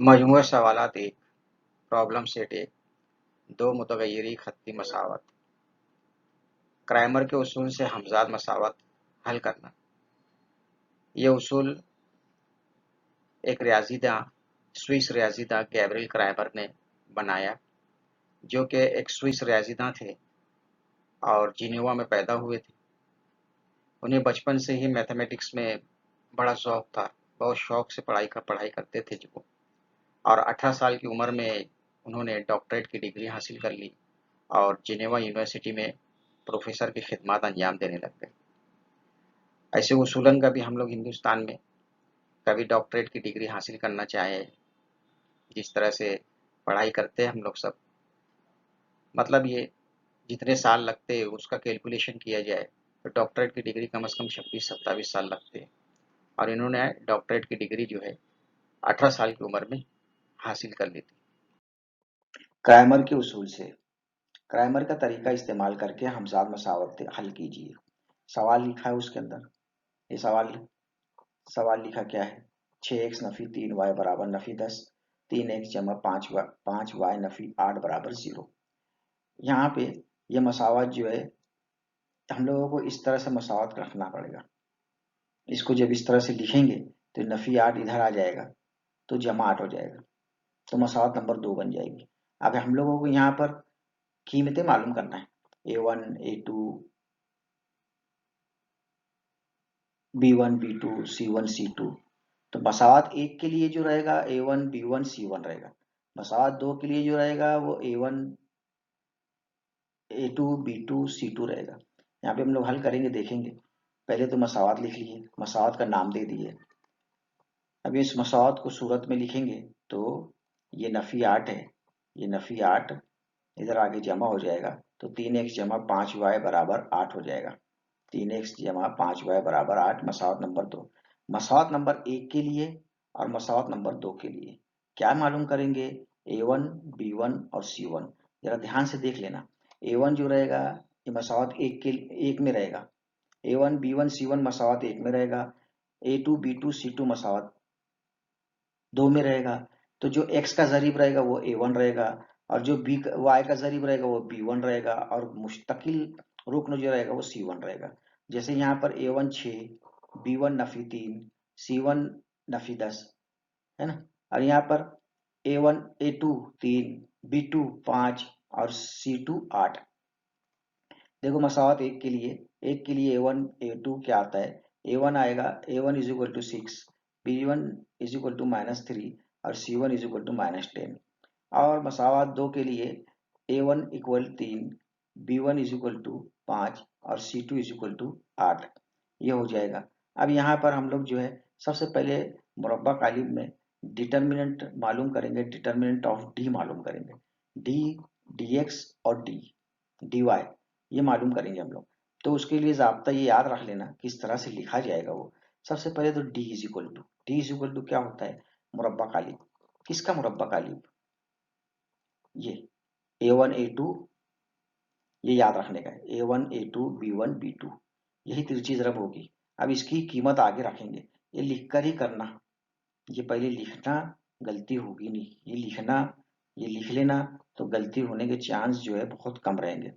मजमूआ सवालात एक problem set एक दो मुतगय्यरी खत्ती मसावत क्रैमर के उसूल से हमजाद मसावत हल करना। ये उसूल एक रियाजीदां स्विस रियाजीदां गैब्रिएल क्रैमर ने बनाया, जो कि एक स्विस रियाजीदां थे और जिनेवा में पैदा हुए थे। उन्हें बचपन से ही मैथमेटिक्स में बड़ा शौक था, बहुत शौक से पढ़ाई करते थे वो। और 18 साल की उम्र में उन्होंने डॉक्टरेट की डिग्री हासिल कर ली और जिनेवा यूनिवर्सिटी में प्रोफेसर की खिदमत अंजाम देने लग गए। ऐसे उसूलन कभी हम लोग हिंदुस्तान में कभी डॉक्टरेट की डिग्री हासिल करना चाहे, जिस तरह से पढ़ाई करते हैं हम लोग सब, मतलब ये जितने साल लगते हैं उसका कैलकुलेशन किया जाए तो डॉक्टरेट की डिग्री कम से कम 26-27 साल लगते हैं। और इन्होंने डॉक्टरेट की डिग्री जो है 18 साल की उम्र में हासिल कर ली थी। क्रैमर के उसूल से क्रैमर का तरीका इस्तेमाल करके हमजाद मसावत हल कीजिए। सवाल लिखा है उसके अंदर। ये सवाल सवाल लिखा क्या है? 6x नफी 3y बराबर नफी 10, 3x जमा 5y नफी 8 बराबर 0। यहाँ पे ये मसावत जो है हम लोगों को इस तरह से मसावत रखना पड़ेगा। इसको जब इस तरह से लिखेंगे तो नफी 8 इधर आ जाएगा तो जमा 8 हो जाएगा, तो मसावत नंबर 2 बन जाएगी। अब हम लोगों को यहाँ पर कीमतें मालूम करना है, A1 A2 B1 B2 C1 C2। तो मसावत एक के लिए जो रहेगा A1 B1 C1 रहेगा। मसावत दो के लिए जो रहेगा वो A1 A2 B2 C2 रहेगा। यहाँ पे हम लोग हल करेंगे, देखेंगे। पहले तो मसावत लिख लिए, मसावत का नाम दे दिए। अब इस मसावत को सूरत में लिखेंगे तो ये नफी 8 है, ये नफी 8 इधर आगे जमा हो जाएगा तो 3x जमा 5y बराबर 8 हो जाएगा। 3x जमा 5y बराबर 8 मसावत नंबर 2। मसावत नंबर 1 के लिए और मसावत नंबर 2 के लिए क्या मालूम करेंगे? A1 B1 और C1। जरा ध्यान से देख लेना। A1 जो रहेगा ये मसावत एक में रहेगा। A1 B1 C1 मसावत 1 में रहेगा। A2 B2 C2 मसावत 2 में रहेगा। तो जो x का ज़रीब रहेगा वो A1 रहेगा और जो y का ज़रीब रहेगा वो B1 रहेगा और मुस्तकिल रुक्न जो रहेगा वो C1 रहेगा। जैसे यहाँ पर A1 6, B1 Nafi 3, C1 Nafi 10 है ना। और यहाँ पर A1 A2 3, B2 5 और C2 8। देखो मसावत एक के लिए A1 A2 क्या आता है? A1 आएगा A1 is equal to 6, B1 is equal to -3 और C1 इज इक्वल टू -10। और मसावत दो के लिए A1 equal 3, B1 is equal to 5 और C2 इज इक्वल टू 8। ये हो जाएगा। अब यहाँ पर हम लोग जो है सबसे पहले मुरब्बा कालिब में डिटर्मिनेंट मालूम करेंगे, डिटर्मिनेंट ऑफ डी मालूम करेंगे। डी dx और dy ये मालूम करेंगे हम लोग। तो उसके लिए ज़ाब्ता ये याद रख लेना किस तरह से लिखा जाएगा वो। सबसे पहले तो डी इज इक्वल टू क्या होता है? मुरब्बा कालिब। किसका मुरब्बा कालिब? ये A1 A2, ये याद रखने का है। A1 A2 B1 B2 यही तिरछी ज़रब होगी। अब इसकी कीमत आगे रखेंगे, ये लिख कर ही करना। ये पहले लिखना, गलती होगी नहीं। ये लिखना, ये लिख लेना तो गलती होने के चांस जो है बहुत कम रहेंगे।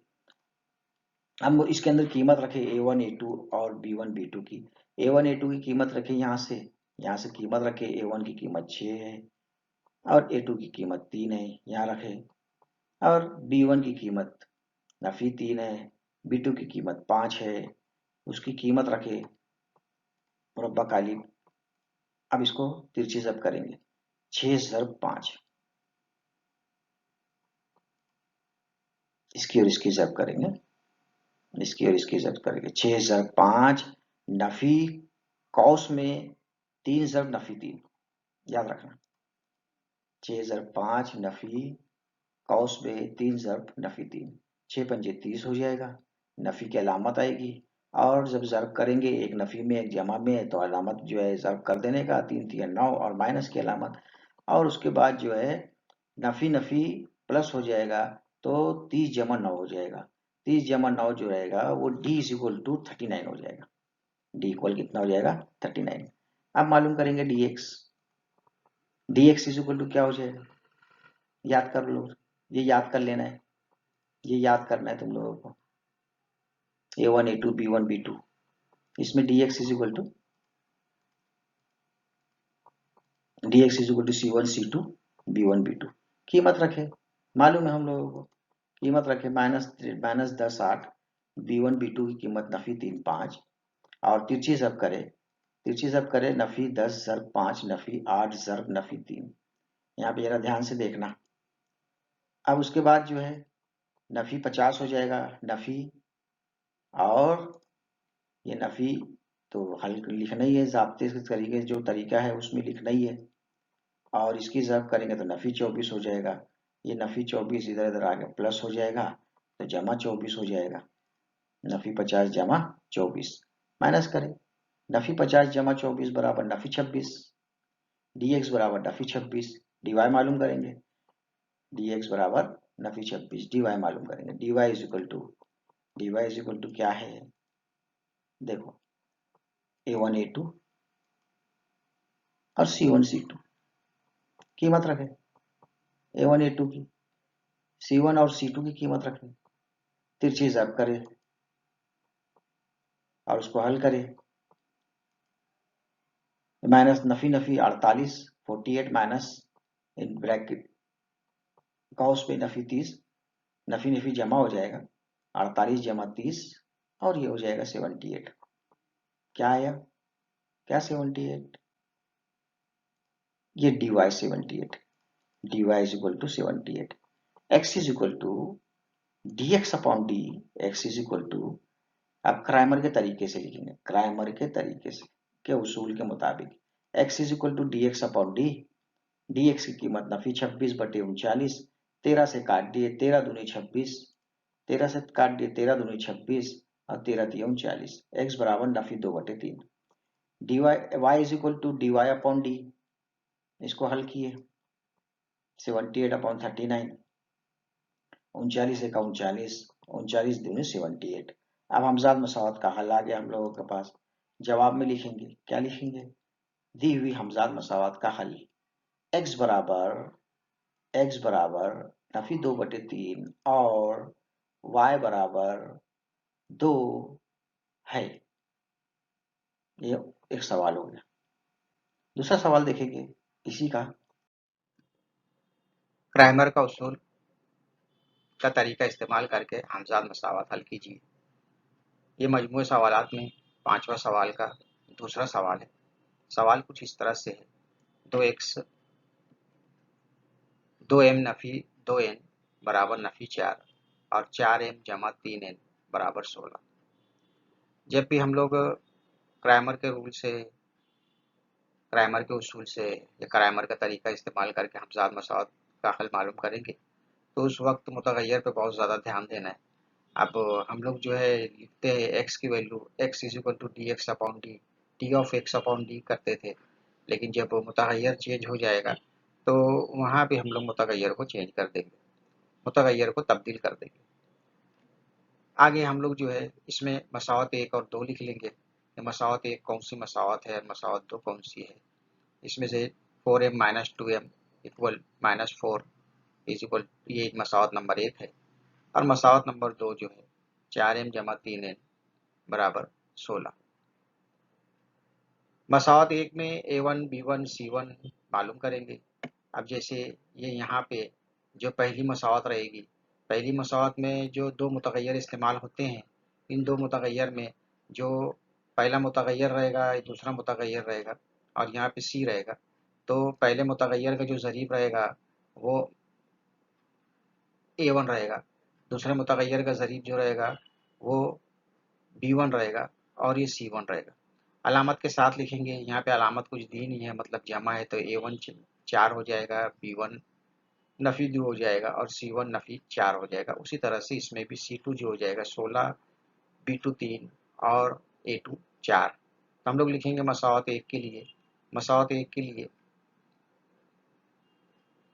हम इसके अंदर कीमत रखे A1 A2 और B1 B2 की। A1 A2 की कीमत रखे यहाँ से कीमत रखे A1 की कीमत 6 है और A2 की कीमत 3 है, यहाँ रखे। और B1 की कीमत नफी 3 है, B2 की कीमत 5 है, उसकी कीमत रखे मुरब्बा कालिब। अब इसको तिरछी ज़ब्त करेंगे। 6 ज़रब 5, इसकी और इसकी ज़ब्त करेंगे, इसकी और इसकी ज़ब्त करेंगे। 6 ज़रब 5 नफी कौस में 3 ज़रब नफी 3, याद रखना। 6 ज़रब 5 नफी कौस में 3 ज़रब नफी 3, 6 पंजे 30 हो जाएगा। नफी की अलामत आएगी और जब ज़रब करेंगे एक नफी में एक जमा में तो अलामत जो है ज़रब कर देने का 3 3 9 और माइनस की अलामत। और उसके बाद जो है नफी नफी प्लस हो जाएगा तो 30 जमा 9 हो जाएगा। 30 जमा 9 जो रहेगा वो d इज इक्वल टू 39 हो जाएगा। d इक्वल कितना हो जाएगा 39। अब मालूम करेंगे dx। dx is equal to क्या हो जाएगा, याद कर लो, ये याद कर लेना है, ये याद करना है तुम लोगों को। a1 a2 b1 b2, इसमें dx is equal to c1 c2 b1 b2। कीमत रखे, मालूम है हम लोगों को, कीमत रखे माइनस 10 8, b1 b2 की कीमत नफी 3 5, और तिरछी जब करे नफी 10 ज़र्ब 5 नफी 8 ज़र्ब नफी 3। यहाँ पे जरा ध्यान से देखना। अब उसके बाद जो है नफी 50 हो जाएगा, नफी, और ये नफी तो हल लिखना ही है, ज़ाब्ते के तरीके जो तरीका है उसमें लिखना ही है, और इसकी ज़र्ब करेंगे तो नफी 24 हो जाएगा। ये नफी 24 इधर इधर आगे प्लस हो जाएगा तो जमा 24 हो जाएगा। नफी 50 जमा 24 माइनस करें, नफी 50 जमा 24 बराबर नफी 26, dx बराबर नफी 26, dy मालूम करेंगे, dx बराबर नफी 26, dy मालूम करेंगे, dy इज इक्वल टू क्या है, देखो a1 a2 और c1 c2, कीमत रखें a1 a2 की, c1 और c2 की कीमत रखें, तिरछी ज़ब्त करें और उसको हल करें। Minus Nafi Nafi 48, 48 minus in bracket cos पे नफी 30, नफी नफी जमा हो जाएगा 48 जमा 30, और ये हो जाएगा 78। क्या आया, क्या 78, ये dy 78, dy is equal to 78, x is equal to dx upon D, x is equal to, अब क्राइमर के तरीके से लिखेंगे, क्राइमर के तरीके से के उसूल के मुताबिक x is equal to D X upon D, dx की कीमत नफी 26 बटे 39, 13 से काट दिए 13 दूनी 26, 13 से काट दिए 13 दूनी 26 और 13 दिए 39, x बराबर नफी 2 बटे 3, dy y is equal to D Y upon D, इसको हल किए 78 अपॉन 39, 39 एक 39, 39 दूनी 78। अब हमजाद मसावत का हल आ गया हम लोगों के पास। जवाब में लिखेंगे, क्या लिखेंगे, दी हुई हमजाद मसावत का हल, x बराबर नफी 2 बटे 3 और y बराबर 2 है। ये एक सवाल हो गया। दूसरा सवाल देखेंगे इसी का, क्राइमर का उसूल का तरीका इस्तेमाल करके हमजाद मसावत हल कीजिए। ये मजमूए सवालात में 5वां सवाल का दूसरा सवाल है। सवाल कुछ इस तरह से है, 2x 2m नफी 2n बराबर नफी 4 और 4m जमा 3n बराबर 16। जब भी हम लोग क्राइमर के रूल से, क्राइमर के उसूल से या क्राइमर का तरीका इस्तेमाल करके हमजाद मसावत का हल मालूम करेंगे तो उस वक्त मुतगय्यर पे बहुत ज़्यादा ध्यान देना है। अब हम लोग जो है लिखते हैं x की value x is equal to D X upon D, T of X upon D करते थे, लेकिन जब मुतगय्यर चेंज हो जाएगा तो वहाँ भी हम लोग मुतगय्यर को चेंज कर देंगे, मुतगय्यर को तब्दील कर देंगे। आगे हम लोग जो है इसमें मसावत 1 और 2 लिख लेंगे। मसावत 1 कौन सी मसावत है, मसावत 2 कौन सी है। इसमें से 4m minus 2m equal minus 4 is equal, ये मसावत नंबर 1 है। और मसावत नंबर 2 जो है 4m जमा 3n बराबर 16। मसावत 1 में a1 b1 c1 मालूम करेंगे। अब जैसे ये यहाँ पे जो पहली मसावत रहेगी, पहली मसावत में जो दो मुतगय्यर इस्तेमाल होते हैं, इन दो मुतगय्यर में जो पहला मुतगय्यर रहेगा, दूसरा मुतगय्यर रहेगा और यहाँ पे c रहेगा, तो पहले मुतगय्यर का जो ज़रीब रहेगा वो a1 रहेगा, दूसरे मुतगय्यर का ज़रीब जो रहेगा वो b1 रहेगा और ये c1 रहेगा। अलामत के साथ लिखेंगे, यहाँ पे अलामत कुछ दी नहीं है, मतलब जमा है तो a1 4 हो जाएगा, b1 नफी 2 हो जाएगा और c1 नफी 4 हो जाएगा। उसी तरह से इसमें भी c2 जो हो जाएगा 16, b2 3 और a2 4। तो हम लोग लिखेंगे मसावत 1 के लिए, मसावत 1 के लिए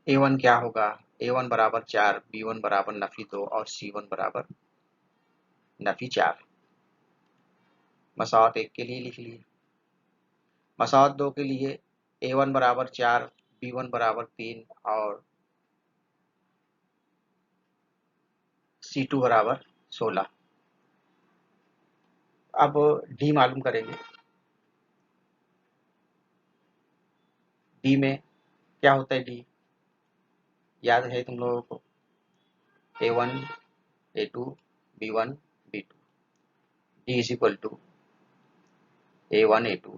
A1 क्या होगा, A1 बराबर 4, B1 बराबर नफी 2 और C1 बराबर नफी 4। मसावत 1 के लिए लिख लिए। मसावत 2 के लिए A1 बराबर 4, B1 बराबर 3 और C2 बराबर 16। अब D मालूम करेंगे। D में क्या होता है, D याद है तुम लोगों को, A1 A2 B1 B2। D is equal to A1 A2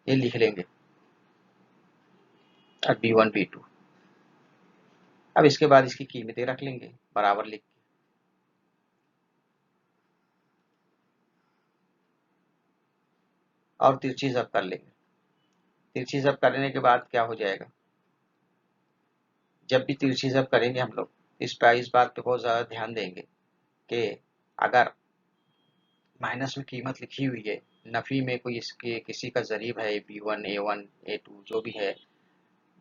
ये लिख लेंगे और B1 B2। अब इसके बाद इसकी कीमतें रख लेंगे बराबर लिख के। और तिरछी ज़ब्त कर लेंगे। तिरछी ज़ब्त करने के बाद क्या हो जाएगा, जब भी तिरछी ज़ब्त करेंगे हम लोग इस बात पे बहुत ज़्यादा ध्यान देंगे कि अगर माइनस में कीमत लिखी हुई है, नफ़ी में कोई इसके किसी का ज़रीब है B1 A1 A2 जो भी है,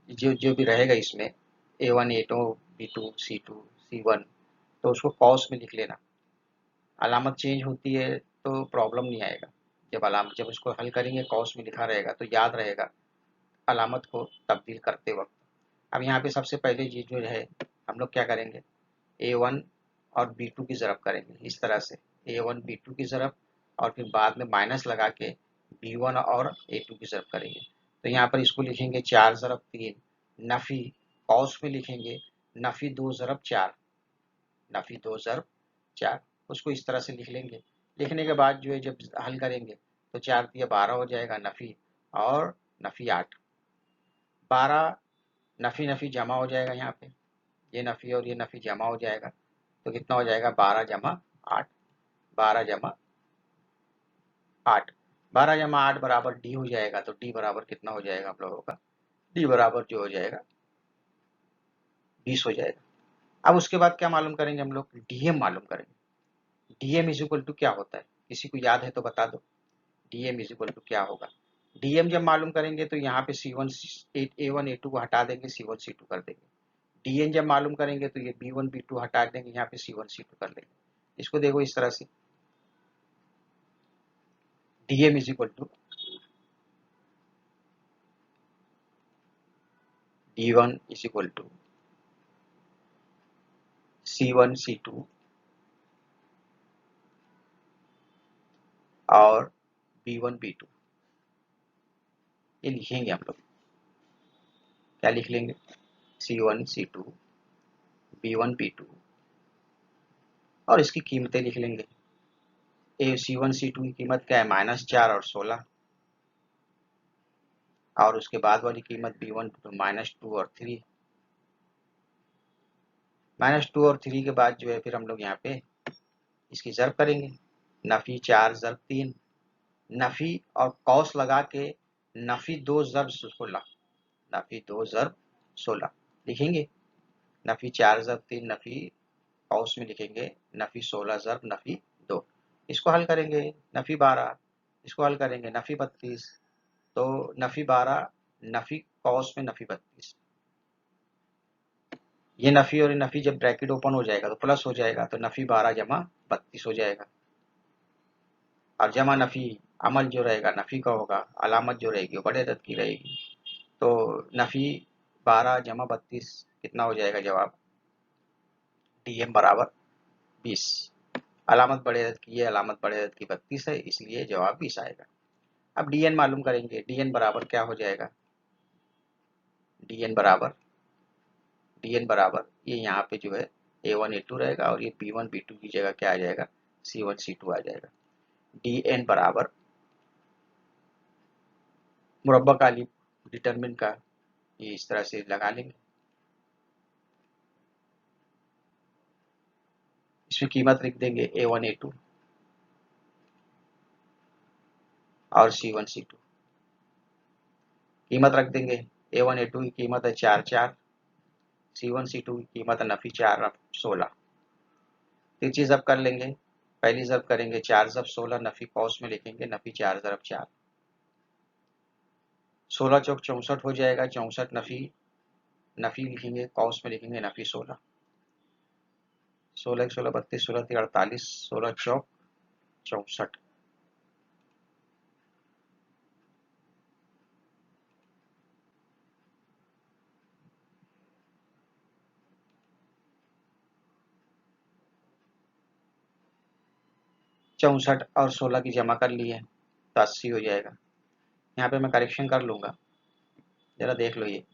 जो भी रहेगा इसमें A1 A2 B2 C2 C1, तो उसको कॉस में लिख लेना। अलामत चेंज होती है तो प्रॉब्लम नहीं आएगा। जब उसको हल करेंगे कॉस में लिखा रहेगा तो याद रहेगा अलामत को तब्दील करते वक्त। अब यहाँ पे सबसे पहले ये जो है हम लोग क्या करेंगे, A1 और B2 की ज़रब करेंगे इस तरह से, A1 B2 की ज़रब और फिर बाद में माइनस लगा के B1 और A2 की ज़रब करेंगे। तो यहाँ पर इसको लिखेंगे 4 ज़रब 3 नफ़ी, कॉस में लिखेंगे नफ़ी 2 ज़रब 4, नफ़ी 2 ज़रब 4, उसको इस तरह से लिख लेंगे। लिखने के बाद जो है जब हल करेंगे तो 4 दिया 12 हो जाएगा नफ़ी और नफ़ी 8। 12 नफ़ी नफ़ी जमा हो जाएगा, यहाँ पे ये नफ़ी और ये नफ़ी जमा हो जाएगा तो कितना हो जाएगा 12 जमा 8, 12 जमा 8, 12 जमा 8 बराबर डी हो जाएगा। तो डी बराबर कितना हो जाएगा हम लोगों का, डी बराबर जो हो जाएगा 20 हो जाएगा। अब उसके बाद क्या मालूम करेंगे हम लोग, डीएम मालूम करेंगे। डीएम इज इक्वल टू क्या होता है, किसी को याद है तो बता दो, डीएम इज इक्वल टू क्या होगा। डीएम जब मालूम करेंगे तो यहाँ पे C1 A1 A2 को हटा देंगे, C1 C2 कर देंगे। डीएन जब मालूम करेंगे तो ये B1 B2 हटा देंगे, यहाँ पे C1 C2 कर लेंगे। इसको देखो इस तरह से, DM is equal to D1 is equal to C1 C2 और B1 B2 ये लिखेंगे हम लोग। क्या लिख लेंगे, C1 C2 B1 B2 और इसकी कीमतें लिख लेंगे। C1 C2 की कीमत क्या है, -4 और 16, और उसके बाद वाली कीमत B1 -2 और 3, -2 और 3 के बाद जो है फिर हम लोग यहाँ पे इसकी ज़रब करेंगे, नफ़ी 4 ज़रब 3, नफ़ी और कौस लगा के नफ़ी 2 ज़रब 16, नफ़ी 2 ज़रब 16 लिखेंगे। नफ़ी 4 ज़रब 3 नफ़ी कौस में लिखेंगे नफ़ी 16 ज़रब नफ़ी 2। इसको हल करेंगे नफ़ी 12, इसको हल करेंगे नफ़ी 32, तो नफ़ी 12 नफ़ी कौस में नफ़ी 32, ये नफ़ी और ये नफ़ी जब ब्रैकेट ओपन हो जाएगा तो प्लस हो जाएगा, तो नफ़ी 12 जमा 32 हो जाएगा। और जमा नफ़ी अमल जो रहेगा नफ़ी का होगा, अलामत जो रहेगी वो बड़े अदद की रहेगी। तो नफ़ी 12 जमा 32 कितना हो जाएगा जवाब, डीएम बराबर 20। अलामत बड़े अदद की है, अलामत बड़े अदद की 32 है, इसलिए जवाब 20 आएगा। अब डीएन मालूम करेंगे, डीएन बराबर क्या हो जाएगा, डीएन बराबर ये यहाँ पे जो है A1 A2 रहेगा और ये B1 B2 की जगह क्या आ जाएगा, C1 C2 आ जाएगा। डीएन बराबर मुरब्बा काली डिटरमिन का ये इस तरह से लगा लेंगे। इसमें कीमत लिख देंगे A1 A2 और C1 C2, कीमत रख देंगे। A1 A2 की कीमत है 4 4, C1 C2 की कीमत है नफ़ी 4 16। तो चीज़ अब कर लेंगे, पहली ज़रब करेंगे 4 ज़रब 16, नफ़ी कौस में लिखेंगे नफ़ी 4 ज़रब 4, 16 चौक 64 हो जाएगा, 64 नफ़ी लिखेंगे कौस में लिखेंगे नफ़ी 16, 16 1 16 32, 16 3 48, 16 चौक 64। चौंसठ और 16 की जमा कर लिए तो 80 हो जाएगा। यहाँ पे मैं करेक्शन कर लूँगा, ज़रा देख लो ये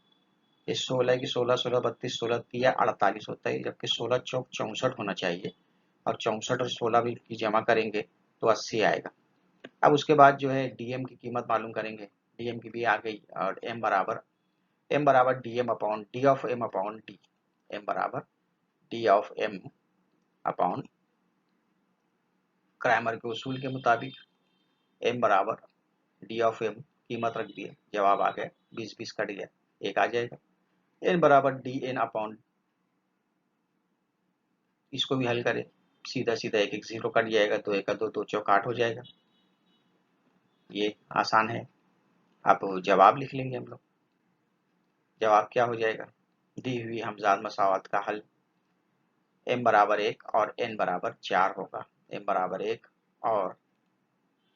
16 की 16 16 32 16 3 48 होता है, जबकि 16 चौक 64 होना चाहिए और 64 और 16 भी की जमा करेंगे तो 80 आएगा। अब उसके बाद जो है डीएम की कीमत मालूम करेंगे, डीएम की भी आ गई और एम बराबर D M upon D of M upon D, M बराबर D of M upon Cramer के उसूल के मुताबिक एम बराबर डी ऑफ एम, कीमत रख दिए, जवाब आ गया 20 कट गया, एक आ जाएगा। एन बराबर डी एन अपॉन, इसको भी हल करें, सीधा सीधा एक एक जीरो कट जाएगा, दो एक दो, दो चौक 8 हो जाएगा। ये आसान है। अब जवाब लिख लेंगे हम लोग। जवाब क्या हो जाएगा, दी हुई हमजाद मसावत का हल m बराबर 1 और n बराबर 4 होगा। m बराबर 1 और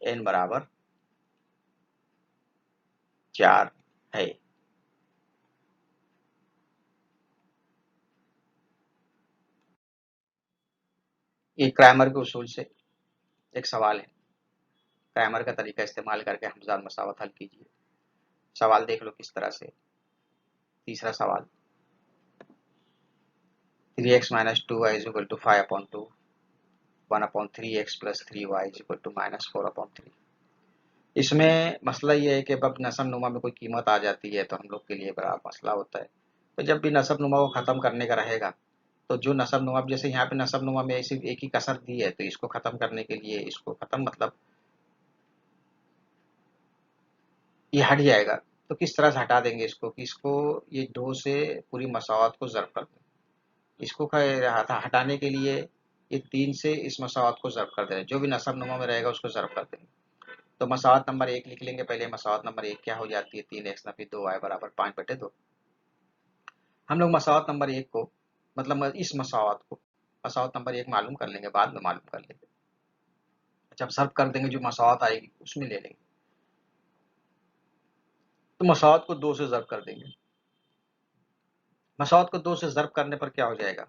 n बराबर 4 है। ये क्रैमर के उसूल से एक सवाल है, क्रैमर का तरीका इस्तेमाल करके हमजाद मसावत हल कीजिए। सवाल देख लो किस तरह से। तीसरा सवाल, 3x minus 2y is equal to 5/2, 1/3x plus 3y is equal to minus 4/3। इसमें मसला ये है कि अब नसब नुमा में कोई कीमत आ जाती है तो हम लोग के लिए बड़ा मसला होता है। तो जब भी नसब नुमा को ख़त्म करने का रहेगा तो जो नसब नुमा, जैसे यहाँ पे नसब नुमा में सिर्फ एक ही कसर दी है, तो इसको ख़त्म करने के लिए, इसको ख़त्म मतलब ये हट जाएगा, तो किस तरह से हटा देंगे इसको कि इसको ये 2 से पूरी मसावत को ज़र्ब कर दें। इसको हटाने के लिए ये 3 से इस मसावत को ज़र्ब कर दें, जो भी नसब नुमा में रहेगा उसको ज़र्ब कर देंगे। तो मसावत नंबर 1 लिख लेंगे पहले। मसावत नंबर 1 क्या हो जाती है, 3x नफी 2y बराबर 5/2। हम लोग मसावत नंबर 1 को, मतलब इस मसावत को, मसावत नंबर 1 मालूम कर लेंगे, बाद में मालूम कर लेंगे, जब सर्व कर देंगे जो मसावत आएगी उसमें ले लेंगे। तो मसावत को 2 से ज़र्ब कर देंगे। मसावत को 2 से ज़र्ब करने पर क्या हो जाएगा,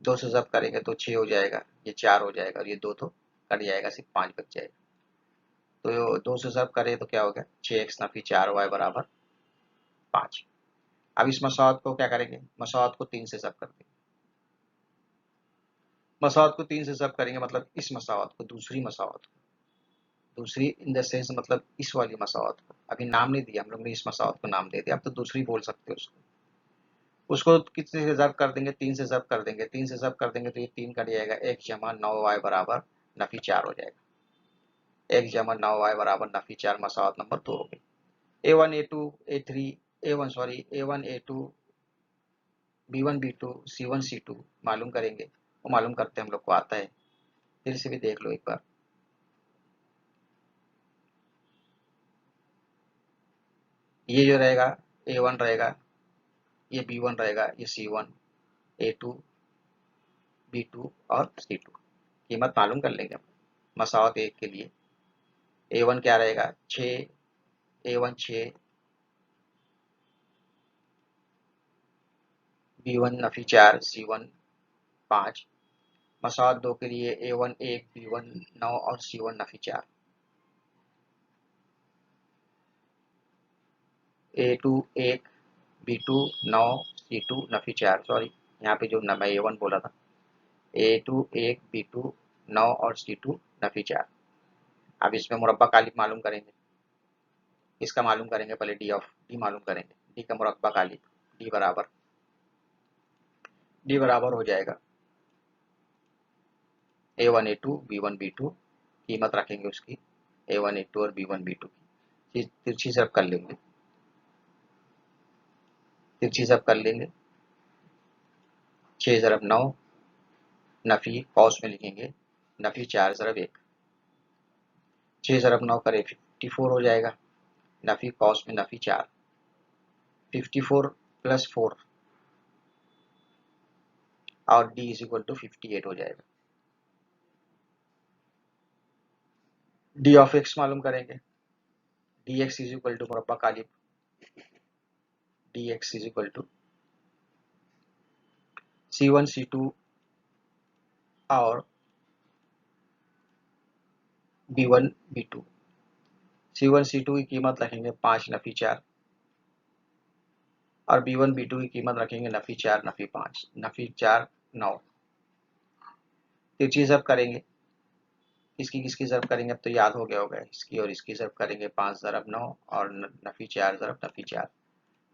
2 से ज़र्ब करेंगे तो 6 हो जाएगा, ये 4 हो जाएगा और ये 2 तो कट जाएगा, सिर्फ 5 बच जाएगा। तो 2 से ज़र्ब करें तो क्या हो गया, 6x नफी 4y बराबर 5। अब इस मसावत को क्या करेंगे, मसावत को 3 से ज़र्ब कर देंगे। मसावत को 3 से ज़र्ब करेंगे मतलब इस मसावत को, दूसरी मसावत को, दूसरी इन द सेंस मतलब इस वाली मसावत को, अभी नाम नहीं दिया हम लोग ने, इस मसावत को नाम दे दिया, अब तो दूसरी बोल सकते हो उसको कितने से ज़र्ब कर देंगे, 3 से ज़र्ब कर देंगे। 3 से ज़र्ब कर देंगे तो ये 3 कट जाएगा, 1 जमा 9y बराबर नफी 4 हो जाएगा। 1 जमा 9y बराबर नफी 4 मसावत नंबर 2 हो गई। A1 A2 A3 A1 sorry A1 A2 B1 B2 C1 C2 मालूम करेंगे, वो मालूम करते हम लोग को आता है, फिर से भी देख लो एक बार। ये जो रहेगा A1 रहेगा, ये B1 रहेगा, ये C1 A2 B2 और C2 कीमत मालूम कर लेंगे हम मसावत 1 के लिए। A1 क्या रहेगा, 6, A1 6, B1 नफी 4, C1 5। मसावत 2 के लिए A1 1, B1 9 और C1 Nafi 4। A2 1, B2 9, C2 Nafi 4, sorry यहाँ पे जो मैं A1 बोला था, A2 1, B2 9 और C2 नफी 4। अब इसमें मुरब्बा कालिब मालूम करेंगे, इसका मालूम करेंगे पहले, डी मालूम करेंगे, डी का मुरब्बा कालिब, डी बराबर हो जाएगा A1 A2 B1 B2, कीमत रखेंगे उसकी A1 A2 और B1 B2 की, तिरछी ज़र्ब कर लेंगे, तिरछी ज़र्ब कर लेंगे, 6 ज़रब 9 नफी कॉस में लिखेंगे नफी 4 ज़रब 1, 6 ज़रब 9 करे 54 हो जाएगा। नफी कॉस में नफी 4, 54 प्लस 4 और d इज इक्वल टू 58 हो जाएगा। डी ऑफ एक्स मालूम करेंगे, D X is equal to मुरब्बा कालिब, D X is equal to C1 C2 और B1 B2। C1 C2 की कीमत रखेंगे 5 नफी 4 और B1 B2 की कीमत रखेंगे नफी 4 नफी 5, नफी 4 9। तिरछी ज़रब करेंगे, इसकी किसकी ज़रब करेंगे अब तो याद हो गया होगा, इसकी और इसकी ज़रब करेंगे 5 ज़रब 9 और नफी 4 ज़रब नफी 4।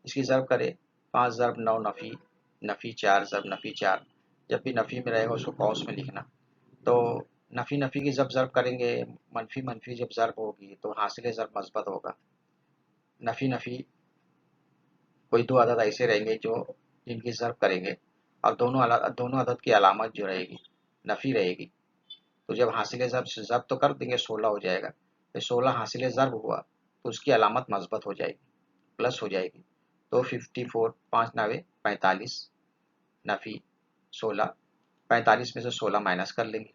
इसकी ज़रब करें 5 ज़रब 9 नफी, नफी 4 ज़रब नफी 4। जब भी नफी में रहेगा उसको कॉस में लिखना। तो नफी नफी की जब ज़रब करेंगे मनफी मनफी जब ज़रब होगी तो हासिल ज़रब मस्बत होगा। नफी नफी कोई दो अदद ऐसे रहेंगे जो जिनकी ज़रब करेंगे और दोनों अदद की अलामत जो रहेगी नफी रहेगी। तो जब हासिल ज़रब तो कर देंगे 16 हो जाएगा, तो 16 हासिल ज़रब हुआ तो उसकी अलामत मस्बत हो जाएगी, प्लस हो जाएगी। तो 54 5 9 45 नफी 16, 45 में से 16 माइनस कर लेंगे,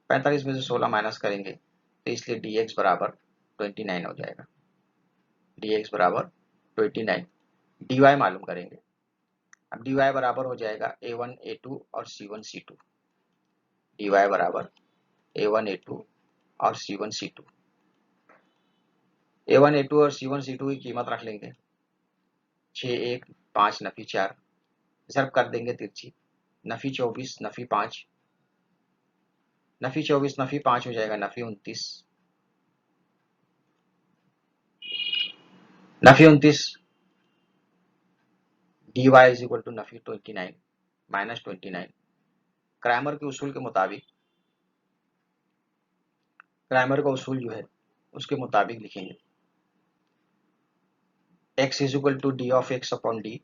45 में से 16 माइनस करेंगे तो इसलिए डी एक्स बराबर 29 हो जाएगा, डी एक्स बराबर 29। डी वाई मालूम करेंगे, अब डी वाई बराबर हो जाएगा A1 A2 और C1 C2, डी वाई बराबर A1 A2 और C1 C2। A1 A2 और C1 C2 की कीमत रख लेंगे 6 1 5 नफी 4, ज़रब कर देंगे तिरछी, नफी 24 नफी 5, नफी 24 नफी 5 हो जाएगा नफी 29, नफी 29 D Y is equal to नफी 29 माइनस 29। क्रैमर के उसूल के मुताबिक, क्रैमर का उसूल जो है उसके मुताबिक लिखेंगे x is equal to D of X upon D,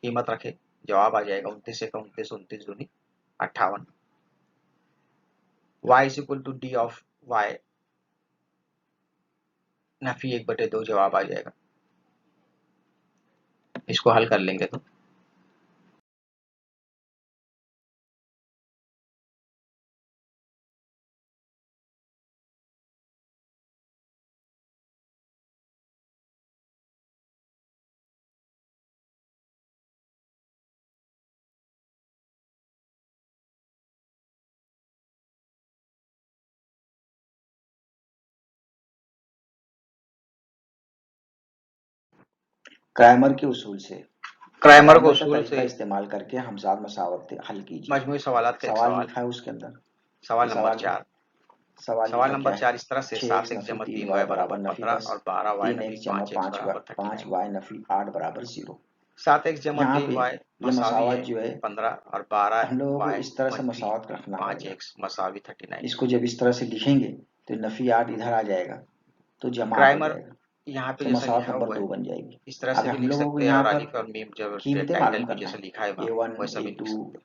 कीमत रखे जवाब आ जाएगा 29 से 29 29 दूनी 58। y is equal to D of y, नफी 1/2 जवाब आ जाएगा। इसको हल कर लेंगे तो क्रैमर के उसूल से क्रैमर को अलामत उसूल तरीका से इस्तेमाल करके हमसाद मसावत हल कीजिए। मजमूई सवालात का एक सवाल सवाल, लिखा है उसके अंदर, सवाल ये नंबर सवाल 4। सवाल सवाल लिखा क्या नंबर है, 4 इस तरह से 6x 7x नफी जमा 3y 3y बराबर बराबर नफी 15 10, और 12y 3x नफी जमा 5x बराबर 39। 5y नफी 8 बराबर 0। 7x जमा यहाँ पे 3y ये मसावी मसावत है जो है 15 और हम लोगों को 12y इस तरह से मनफी मसावत रखना पड़ेगा। 5x मसावी 39। इसको जब इस तरह से लिखेंगे तो नफी 8 इधर आ जाएगा तो जमा 8 हो क्राइमर जाएगा, यहाँ पे तो जैसा मसावत लिखा नंबर हुआ है 2 बन जाएगी। इस तरह से अब भी हम लिख लोगों को सकते हैं यहाँ और पर अलिफ और मीम जब कीमतें टाइटल मालूम में करना जैसा है, लिखा है वहाँ A1 वैसा भी लिख A2 सकते हैं।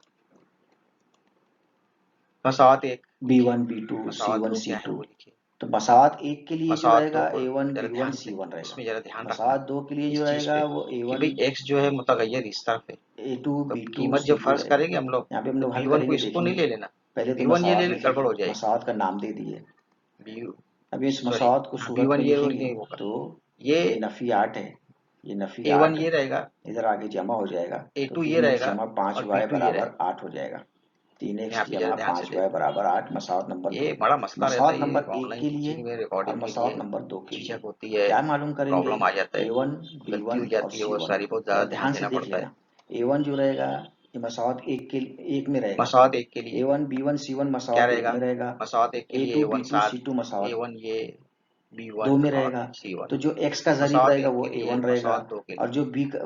मसावत 1 लिखिए, B1 B2 मसावत C1 2 क्या है C2। वो लिखिए। तो मसावत 1 के लिए जो मसावत 2 रहेगा को A1 जरा B1 ध्यान से, C1 रहेगा। इसमें जरा ध्यान रखना मसावत 2 के लिए जो इस चीज रहेगा पे वो कि A1 भाई x जो है मुतगय्यर इस तरफ है, A2 तो B2 कीमत जब C2 फर्ज रहेगा। करेंगे हम लोग यहाँ पे हम तो लोग हल b1 को करेंगे इसको नहीं देखेंगे। ले लेना, पहले तो b1 ये मसावत ले गड़बड़ लिखेंगे, हो जाएगी। मसावत का नाम दे दिए। बी अब इस सॉरी मसावत को सूरत b1 में ये लिखेंगे होगा, तो ये ये नफी 8 है, ये नफी a1 8 ये रहेगा, इधर आगे जमा हो जाएगा तो a2 ये 3x रहेगा जमा और 5y b2 ये बराबर रहेगा। 8 हो जाएगा। 3x यहाँ पे जरा जमा ध्यान से 5y देखो, बराबर 8 मसावत नंबर 2। ये बड़ा मसला रहता मसावत है, ये नंबर 1 ऑनलाइन के लिए टीचिंग में और रिकॉर्डिंग के मसावत लिए नंबर 2 के लिए झिझक होती है, क्या मालूम करेंगे, प्रॉब्लम आ जाता है, A1 गलती हो B1 और जाती है, वो C1। सारी बहुत ज़्यादा जरा ध्यान ध्यान से देना देख पड़ता है। लेना। A1 जो रहेगा ये मसावत 1 में रहेगा, मसावत 1 के लिए A1 B1 C1 क्या मसावत 1 रहेगा, में रहेगा, मसावत 1 के लिए A2 A1 B2 7, C2 मसावत A1 ये 2 B1 में और रहेगा। C1। तो जो x का ज़रीब मसावत रहेगा 1 वो के लिए, A1 रहेगा मसावत 2 के और लिए, जो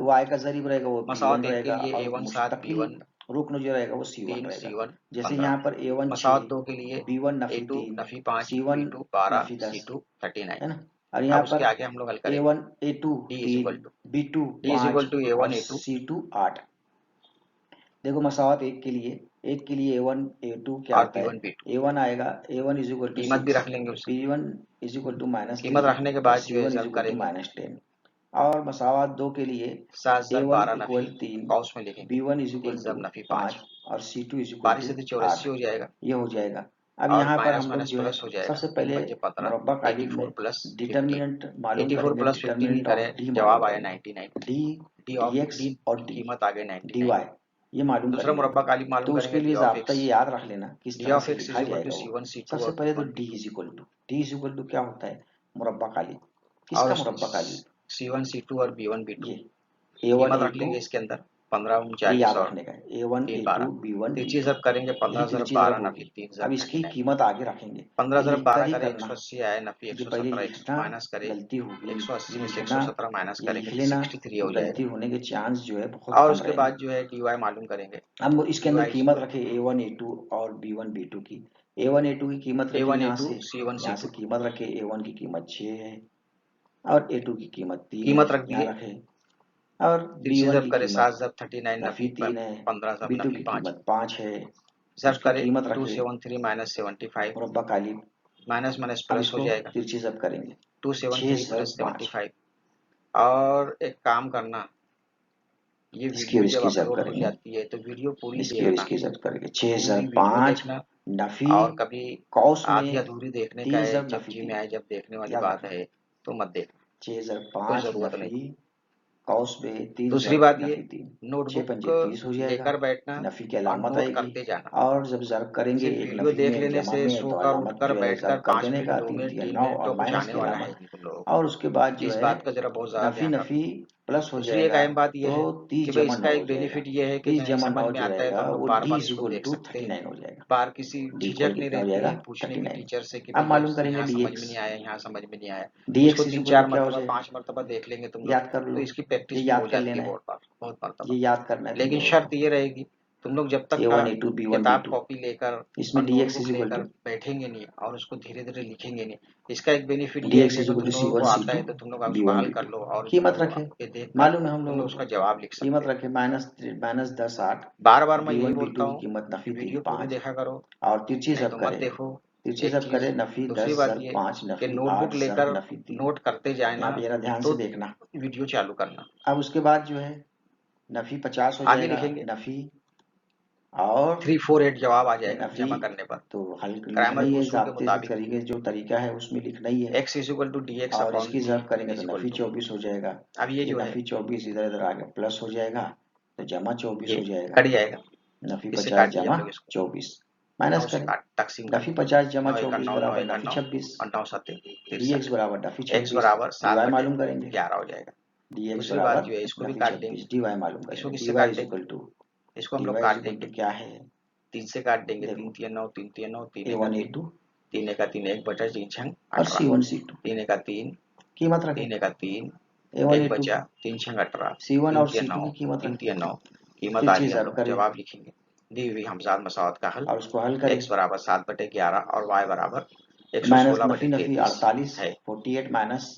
y का ज़रीब रहेगा वो मसावत B1 1 के रहेगा लिए और A1 7 मुस्तकिल B1 रुक्न जो रहेगा वो C1 3 रहेगा। C1 जैसे 15। यहाँ पर A1 मसावत 6, 2 के लिए B1 Nafi A2 3, Nafi 5 C1 B2 12 Nafi 10, C2 39। है ना। और यहाँ अब उसके पर आगे हम लोग हल करेंगे A1 A2 D is 3, equal to B2 D is 5 equal to और A1 A2 C2 8। देखो मसावत 1 के लिए एक के लिए A1 A2 क्या और होता है, B1 B2 A1 आएगा, A1 इज इक्वल टू कीमत भी 6, रख लेंगे उसकी। B1 is equal to minus कीमत 3 रखने के और बाद जो है C1 इज जब इक्वल टू करेंगे माइनस 10। और मसावात 2 के लिए 7 जब A1 12 इक्वल नफी 3, कौस में लिखेंगे, B1 इज 3 इक्वल जब टू नफी 5 5, और C2 इज इक्वल 12 टू से तो 8। 84 हो जाएगा, ये हो जाएगा। अब और यहाँ पर माइनस हम लोग माइनस जो है प्लस हो जाएगा, सबसे 3 पहले 5 15, मुरब्बा कालिब 84 में प्लस 50, डिटर्मिनेंट मालूम 84 करेंगे, प्लस 50 ही डिटर्मिनेंट करें, ऑफ डी जवाब मालूम आया करेंगे, 99, D D of dx D और की डी कीमत आ गई 99। dy ये मालूम दूसरा करेंगे। मुरब्बा कालिब मालूम तो करेंगे उसके डी लिए ऑफ ज़ाब्ता एक्स, ये याद रख लेना किस डी तरह ऑफ से एक्स इज लिखा इक्वल टू जाएगा वो। C1 C2 सबसे और पहले तो B1 D B2, is equal to, D is equal to क्या होता है, मुरब्बा कालिब। और किसका मुरब्बा कालिब, C1 C2 और B1 B2 ये A1 कीमत रख A2, लेंगे इसके अंदर 15 ये 39 याद और रखने का है, A1 3 A2 12, B1 तिरछी B2, जब करेंगे 15 यही ज़रब तिरछी 12 ज़रब होगी। नफी 3 अब ज़रब इसकी 99, कीमत आगे रखेंगे, 15 ये ज़रब लिखकर 12 ही करें करना 180 आए, नफी कि पहले 117 लिखना माइनस करें गलती होगी, 180 में से लिखना 117 माइनस ये करेंगे लिख तो लेना, 63 तो हो गलती जाएगा। होने के चांस जो है बहुत और कम उसके रहेंगे। बाद जो है dy मालूम करेंगे, हम इसके अंदर dy कीमत रखे A1 A2 और B1 B2 की। A1 A2 की कीमत रखे A1 यहाँ A2 से, C1 यहाँ से C2 कीमत रखे A1 की कीमत 6 है और A2 की कीमत 3 है, कीमत रख यहाँ दिए, रखे। और तिरछी B1 जब की करे 7 कीमत जब 39 नफी नफी 3 है, 15 जब B2 नफी की 5, कीमत 5 है, जब उसकी करे कीमत रखे 273 माइनस 75, मुरब्बा कालिब। माइनस माइनस अब प्लस हो इसको जाएगा तिरछी जब करेंगे 6 273 जब प्लस 5, 75। और एक काम करना, ये इसकी और वीडियो जब इसकी जब अपलोड हो करेंगे, जाती है तो वीडियो पूरी इसकी और देखना, इसकी जब करेंगे। 6 पूरी जब वीडियो 5 देखना, नफी और कभी कौस आधी में अधूरी देखने का 30 है, जब जब नफी जी में 3, आए, जब देखने वाली याद बात रखना। है तो मत देखना, 6 जब कोई 5 जरूरत नहीं। नफी कौस में 30 दूसरी जब बात ये, नफी 3, 6 नोटबुक पंजे 30 हो जाएगा, लेकर बैठना नफी की और अलामत नोट आएगी। करते जाना। और जब जर्ब करेंगे सिर्फ एक वीडियो नफी देख में एक लेने जमा से, में, तो सोकर अलामत उठकर जो है बैठकर जर्ब कर 5 देने मिनट का 2 3 मिनट 3 3 9 मिनट तो और कुछ माइनस आने की वाला है अलामत। नहीं तुम लोगों को। और उसके बाद जो इस है बात का जरा बहुत ज्यादा नफी ध्यान नफी रखना। प्लस हो दूसरी एक जाएगा, अहम बात तो यह है 30 कि भाई जमा इसका 9 हो एक जाएगा, बेनिफिट ये है कि 30 नहीं जमा समझ 9 में जो आता है तो रहेगा हम लोग वो बार डी बार इज इसको इक्वल देख टू सकते हैं, 39 हो जाएगा, बार किसी डी झिझक इक्वल नहीं कितना हो रहती जाएगा है पूछने की 39। टीचर से कि अब भैया मालूम करेंगे यहाँ समझ में dx, नहीं आया, यहाँ समझ में नहीं आया। इसको dx इज 3 इक्वल 4 टू क्या हो मरतबा जाएगा, 5 मरतबा देख लेंगे तुम लोग याद कर तो लो, इसकी ये प्रैक्टिस भी हो याद कर जाती लेना है है, बहुत ये मरतबा। याद करना है तुम लेकिन लोगों शर्त को। ये रहेगी, तुम लोग जब तक का A1 A2 B1 किताब B2 कॉपी लेकर इसमें और dx नोटबुक इज इक्वल लेकर टू, बैठेंगे नहीं और उसको धीरे धीरे लिखेंगे नहीं। इसका एक बेनिफिट ये है dx कि इज अगर इक्वल तुम टू लोगों को C1 आता C2 है तो तुम लोग उसको B1 हल कर B2। लो और कीमत रखे, ये देख कर मालूम है हम तुम लोगों लोग उसका को, जवाब लिख कीमत सकते हो। रखे माइनस 10 8, बार बार मैं यही B1 बोलता B2 की हूँ कीमत कि नफी 3 वीडियो पूरी 5 देखा करो, और तिरछी नहीं जब तो मत करे, देखो। तिरछी एक जब चीज, करे नफी दूसरी 10 बात जर ये 5 कि नफी नोटबुक 8 जर लेकर नफी 3। नोट करते जाना यहाँ पे जरा ध्यान तो से देखना। वीडियो चालू करना। अब उसके बाद जो है नफी 50 हो आगे जाएगा, लिखेंगे नफी और 348 जवाब आ जाएगा नफी, जमा करने पर। तो हल लिखना ग्रामर ही के है, उसूल के ज़ाब्ते से मुताबिक करेंगे, जो तरीका है उसमें लिखना ही है। x is equal to D X और अपॉन इसकी डी जब करेंगे इज तो इक्वल नफी टू, 24 हो जाएगा, अब ये ये जो है नफी 24 इधर इधर आगे प्लस हो जाएगा, तो जमा 24 ये हो जाएगा, कट जाएगा, नफी इससे 50 काट दिए जमा हम लोग इसको, 24 9 माइनस से करें, काट तकसीम कर नफी दिए, 50 जमा 9 24 91 9 बराबर नफी 91 26, और 9 7 dx 63, बराबर नफी x 26, बराबर 7 dy बटे मालूम करेंगे, 11 हो जाएगा। dx दूसरी बात बराबर जो है इसको भी नफी काट 26, देंगे, dy मालूम इसको करेंगे, किससे dy काट इज देंगे, इक्वल टू, इसको हम dy लोग इज काट इक्वल देंगे, टू क्या है, 3 से काट देंगे, देखो 3 3 9 3 3 9 3 1 A1 3 A2 3 1 3 1 बटा 3 6 और 18, C1 C2 3 1 3 कीमत रखें, 3 1 3 A1 1 A2 बचा की 3 6 18, C1 और 3 3 C2 9 की कीमत 3 रखें, 3 9 कीमत आ तिरछी रही है, हम जब लोग करें जवाब लिखेंगे। दी हुई हमजाद मसावत का हल और उसको हल करें, x बराबर 7 बटे 11 और y बराबर माइनस 116 नफी बटे नफी 33 48, है। 48 माइनस